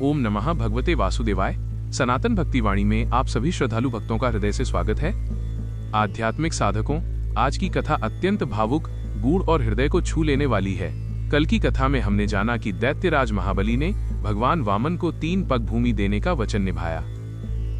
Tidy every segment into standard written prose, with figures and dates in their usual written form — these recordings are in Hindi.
ओम नमः भगवते वासुदेवाय। सनातन भक्तिवाणी में आप सभी श्रद्धालु भक्तों का हृदय से स्वागत है। आध्यात्मिक साधकों, आज की कथा अत्यंत भावुक, गूढ़ और हृदय को छू लेने वाली है। कल की कथा में हमने जाना कि दैत्यराज महाबली ने भगवान वामन को 3 पग भूमि देने का वचन निभाया।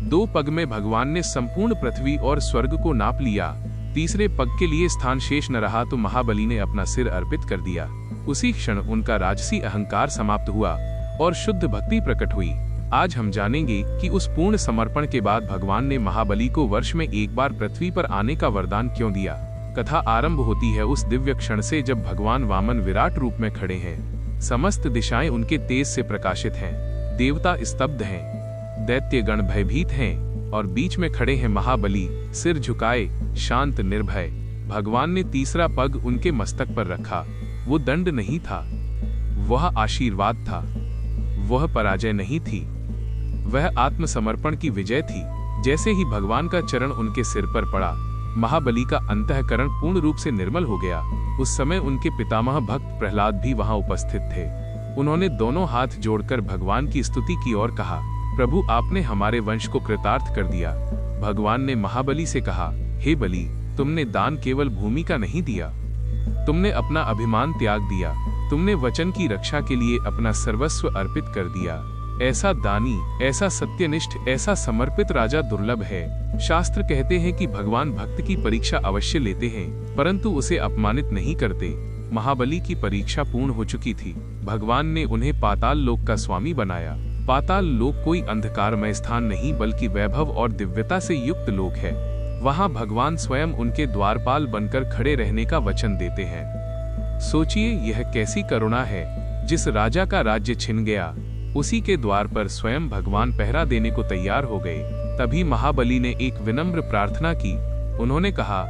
2 पग में भगवान ने संपूर्ण पृथ्वी और स्वर्ग को नाप लिया। तीसरे पग के लिए स्थान शेष न रहा तो महाबली ने अपना सिर अर्पित कर दिया। उसी क्षण उनका राजसी अहंकार समाप्त हुआ और शुद्ध भक्ति प्रकट हुई। आज हम जानेंगे कि उस पूर्ण समर्पण के बाद भगवान ने महाबली को वर्ष में एक बार पृथ्वी पर आने का वरदान क्यों दिया। कथा आरंभ होती है उस दिव्य क्षण से जब भगवान वामन विराट रूप में खड़े हैं। समस्त दिशाएं उनके तेज से प्रकाशित हैं। देवता स्तब्ध हैं, दैत्य गण भयभीत हैं और बीच में खड़े हैं महाबली, सिर झुकाए, शांत निर्भय। भगवान ने तीसरा पग उनके मस्तक पर रखा। वो दंड नहीं था, वह आशीर्वाद था। वह पराजय नहीं थी, वह आत्मसमर्पण की विजय थी। जैसे ही भगवान का चरण उनके सिर पर पड़ा, महाबली का अंतःकरण पूर्ण रूप से निर्मल हो गया। उस समय उनके पितामह भक्त प्रहलाद भी वहां उपस्थित थे। उन्होंने दोनों हाथ जोड़कर भगवान की स्तुति की और कहा, प्रभु आपने हमारे वंश को कृतार्थ कर दिया। भगवान ने महाबली से कहा, हे बलि, तुमने दान केवल भूमि का नहीं दिया, तुमने अपना अभिमान त्याग दिया। तुमने वचन की रक्षा के लिए अपना सर्वस्व अर्पित कर दिया। ऐसा दानी, ऐसा सत्यनिष्ठ, ऐसा समर्पित राजा दुर्लभ है। शास्त्र कहते हैं कि भगवान भक्त की परीक्षा अवश्य लेते हैं, परंतु उसे अपमानित नहीं करते। महाबली की परीक्षा पूर्ण हो चुकी थी। भगवान ने उन्हें पाताल लोक का स्वामी बनाया। पाताल लोक कोई अंधकारमय स्थान नहीं, बल्कि वैभव और दिव्यता से युक्त लोक है। वहां भगवान स्वयं उनके द्वारपाल बनकर खड़े रहने का वचन देते हैं। सोचिए, यह कैसी करुणा है। जिस राजा का राज्य छिन गया, उसी के द्वार पर स्वयं भगवान पहरा देने को तैयार हो गए। तभी महाबली ने एक विनम्र प्रार्थना की। उन्होंने कहा,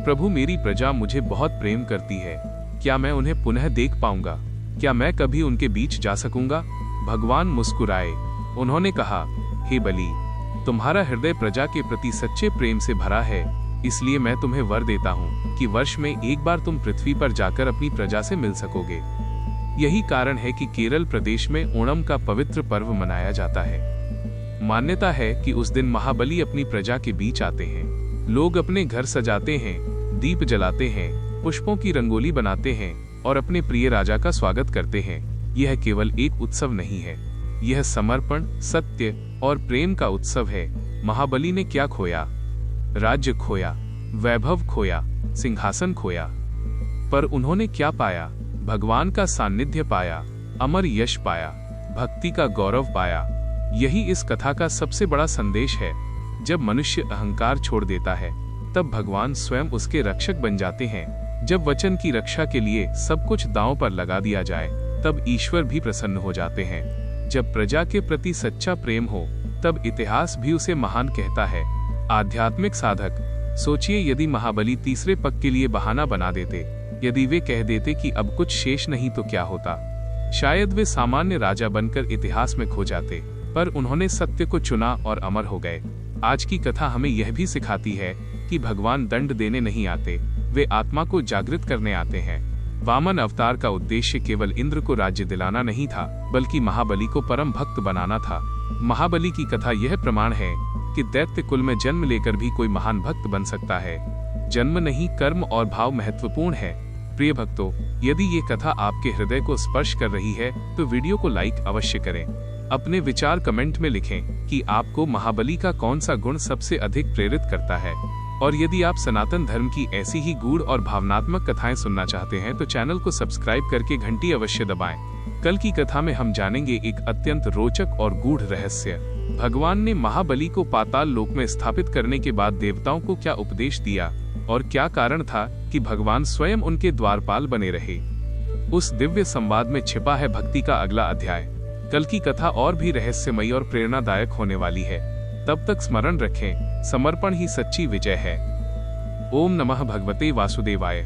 प्रभु मेरी प्रजा मुझे बहुत प्रेम करती है, क्या मैं उन्हें पुनः देख पाऊंगा? क्या मैं कभी उनके बीच जा सकूंगा? भगवान मुस्कुराए। उन्होंने कहा, हे बलि, तुम्हारा हृदय प्रजा के प्रति सच्चे प्रेम से भरा है, इसलिए मैं तुम्हें वर देता हूँ कि वर्ष में एक बार तुम पृथ्वी पर जाकर अपनी प्रजा से मिल सकोगे। यही कारण है कि केरल प्रदेश में ओणम का पवित्र पर्व मनाया जाता है। मान्यता है कि उस दिन महाबली अपनी प्रजा के बीच आते हैं। लोग अपने घर सजाते हैं, दीप जलाते हैं, पुष्पों की रंगोली बनाते हैं और अपने प्रिय राजा का स्वागत करते हैं। यह केवल एक उत्सव नहीं है, यह समर्पण, सत्य और प्रेम का उत्सव है। महाबली ने क्या खोया? राज्य खोया, वैभव खोया, सिंहासन खोया, पर उन्होंने क्या पाया? भगवान का सानिध्य पाया, अमर यश पाया, भक्ति का गौरव पाया। यही इस कथा का सबसे बड़ा संदेश है। जब मनुष्य अहंकार छोड़ देता है, तब भगवान स्वयं उसके रक्षक बन जाते हैं। जब वचन की रक्षा के लिए सब कुछ दांव पर लगा दिया जाए, तब ईश्वर भी प्रसन्न हो जाते हैं। जब प्रजा के प्रति सच्चा प्रेम हो, तब इतिहास भी उसे महान कहता है। आध्यात्मिक साधक, सोचिए, यदि महाबली तीसरे पग के लिए बहाना बना देते, यदि वे कह देते कि अब कुछ शेष नहीं, तो क्या होता? शायद वे सामान्य राजा बनकर इतिहास में खो जाते, पर उन्होंने सत्य को चुना और अमर हो गए। आज की कथा हमें यह भी सिखाती है कि भगवान दंड देने नहीं आते, वे आत्मा को जागृत करने आते हैं। वामन अवतार का उद्देश्य केवल इंद्र को राज्य दिलाना नहीं था, बल्कि महाबली को परम भक्त बनाना था। महाबली की कथा यह प्रमाण है कि दैत्य कुल में जन्म लेकर भी कोई महान भक्त बन सकता है। जन्म नहीं, कर्म और भाव महत्वपूर्ण है। प्रिय भक्तों, यदि ये कथा आपके हृदय को स्पर्श कर रही है, तो वीडियो को लाइक अवश्य करें। अपने विचार कमेंट में लिखें कि आपको महाबली का कौन सा गुण सबसे अधिक प्रेरित करता है। और यदि आप सनातन धर्म की ऐसी ही गूढ़ और भावनात्मक कथाएं सुनना चाहते हैं, तो चैनल को सब्सक्राइब करके घंटी अवश्य दबाएं। कल की कथा में हम जानेंगे एक अत्यंत रोचक और गूढ़ रहस्य। भगवान ने महाबली को पाताल लोक में स्थापित करने के बाद देवताओं को क्या उपदेश दिया और क्या कारण था कि भगवान स्वयं उनके द्वारपाल बने रहे। उस दिव्य संवाद में छिपा है भक्ति का अगला अध्याय। कल की कथा और भी रहस्यमयी और प्रेरणादायक होने वाली है। तब तक स्मरण रखें, समर्पण ही सच्ची विजय है। ओम नमः भगवते वासुदेवाय।